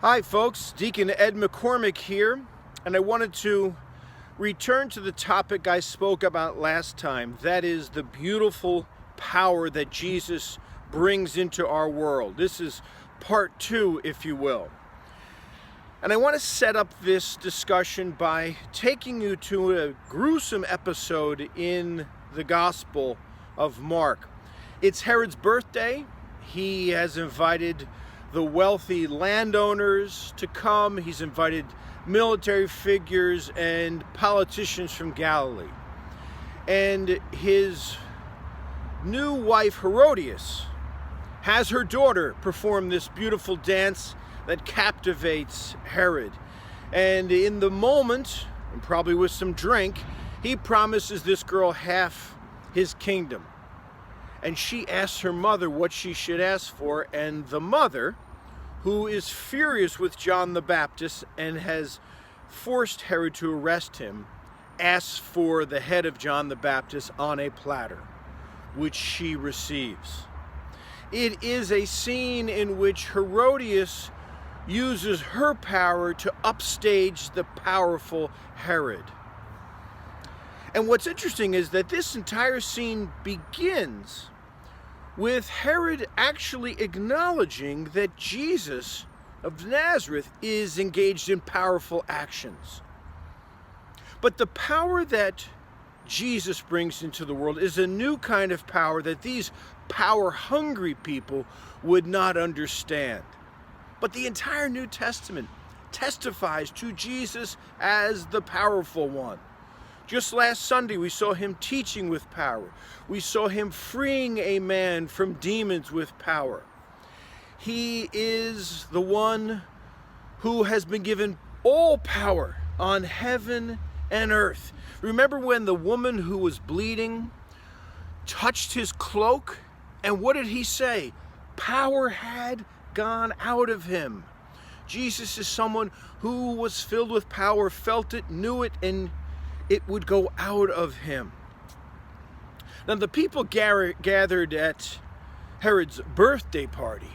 Hi folks, Deacon Ed McCormick here, and I wanted to return to the topic I spoke about last time. That is the beautiful power that Jesus brings into our world. This is part 2, if you will. And I want to set up this discussion by taking you to a gruesome episode in the Gospel of Mark. It's Herod's birthday. He has invited the wealthy landowners to come. He's invited military figures and politicians from Galilee. And his new wife, Herodias, has her daughter perform this beautiful dance that captivates Herod. And in the moment, and probably with some drink, he promises this girl half his kingdom. And she asks her mother what she should ask for, and the mother, who is furious with John the Baptist and has forced Herod to arrest him, asks for the head of John the Baptist on a platter, which she receives. It is a scene in which Herodias uses her power to upstage the powerful Herod. And what's interesting is that this entire scene begins with Herod actually acknowledging that Jesus of Nazareth is engaged in powerful actions. But the power that Jesus brings into the world is a new kind of power that these power-hungry people would not understand. But the entire New Testament testifies to Jesus as the powerful one. Just last Sunday, we saw him teaching with power. We saw him freeing a man from demons with power. He is the one who has been given all power on heaven and earth. Remember when the woman who was bleeding touched his cloak? And what did he say? Power had gone out of him. Jesus is someone who was filled with power, felt it, knew it, and it would go out of him. Now the people gathered at Herod's birthday party,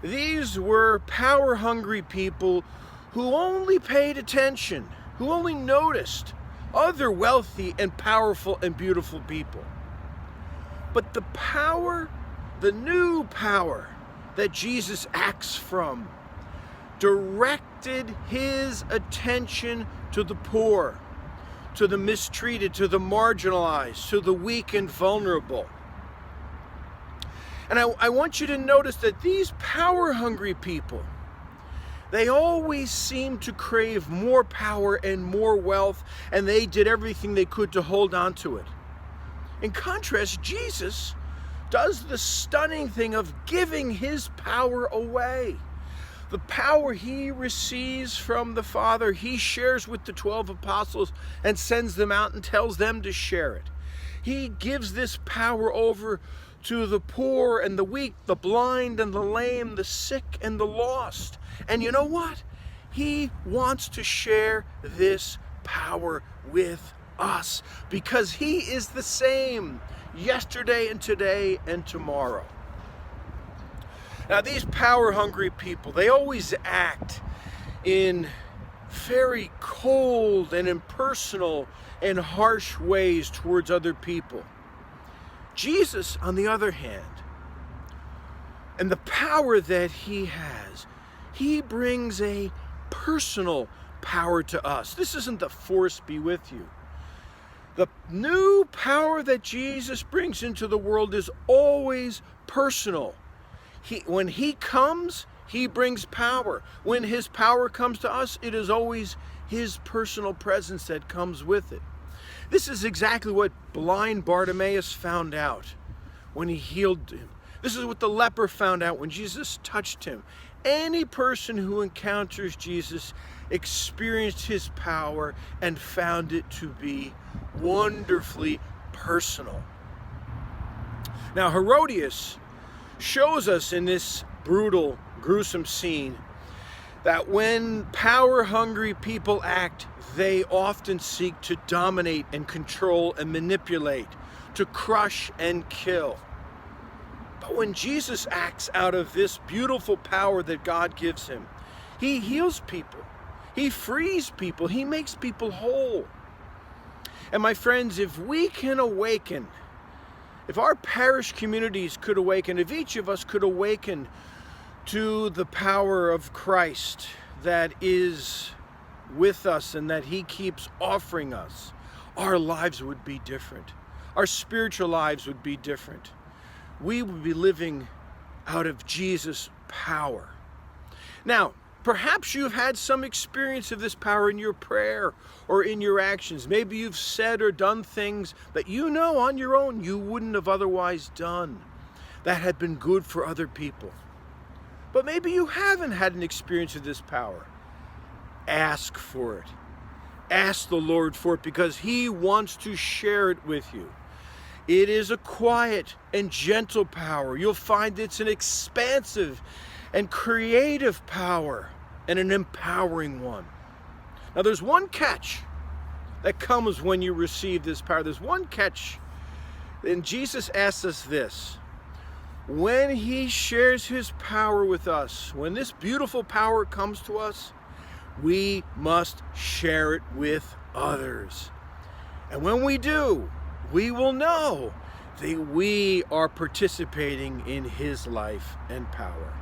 these were power-hungry people who only paid attention, who only noticed other wealthy and powerful and beautiful people. But the power, the new power that Jesus acts from, directed his attention to the poor, to the mistreated, to the marginalized, to the weak and vulnerable. And I want you to notice that these power-hungry people, they always seem to crave more power and more wealth, and they did everything they could to hold on to it. In contrast, Jesus does the stunning thing of giving his power away. The power he receives from the Father, he shares with the 12 apostles and sends them out and tells them to share it. He gives this power over to the poor and the weak, the blind and the lame, the sick and the lost. And you know what? He wants to share this power with us because he is the same yesterday and today and tomorrow. Now, these power-hungry people, they always act in very cold and impersonal and harsh ways towards other people. Jesus, on the other hand, and the power that he has, he brings a personal power to us. This isn't the force be with you. The new power that Jesus brings into the world is always personal. When he comes, he brings power. When his power comes to us, it is always his personal presence that comes with it. This is exactly what blind Bartimaeus found out when he healed him. This is what the leper found out when Jesus touched him. Any person who encounters Jesus experienced his power and found it to be wonderfully personal. Now, Herodias shows us in this brutal, gruesome scene that when power-hungry people act, they often seek to dominate and control and manipulate, to crush and kill. But when Jesus acts out of this beautiful power that God gives him, he heals people. He frees people. He makes people whole. And my friends, if we can awaken, if our parish communities could awaken, if each of us could awaken to the power of Christ that is with us and that he keeps offering us, our lives would be different. Our spiritual lives would be different. We would be living out of Jesus' power. Now, perhaps you've had some experience of this power in your prayer or in your actions. Maybe you've said or done things that you know on your own you wouldn't have otherwise done that had been good for other people. But maybe you haven't had an experience of this power. Ask for it. Ask the Lord for it, because he wants to share it with you. It is a quiet and gentle power. You'll find it's an expansive and creative power, and an empowering one. Now there's one catch that comes when you receive this power. There's one catch, and Jesus asks us this. When he shares his power with us, when this beautiful power comes to us, we must share it with others. And when we do, we will know that we are participating in his life and power.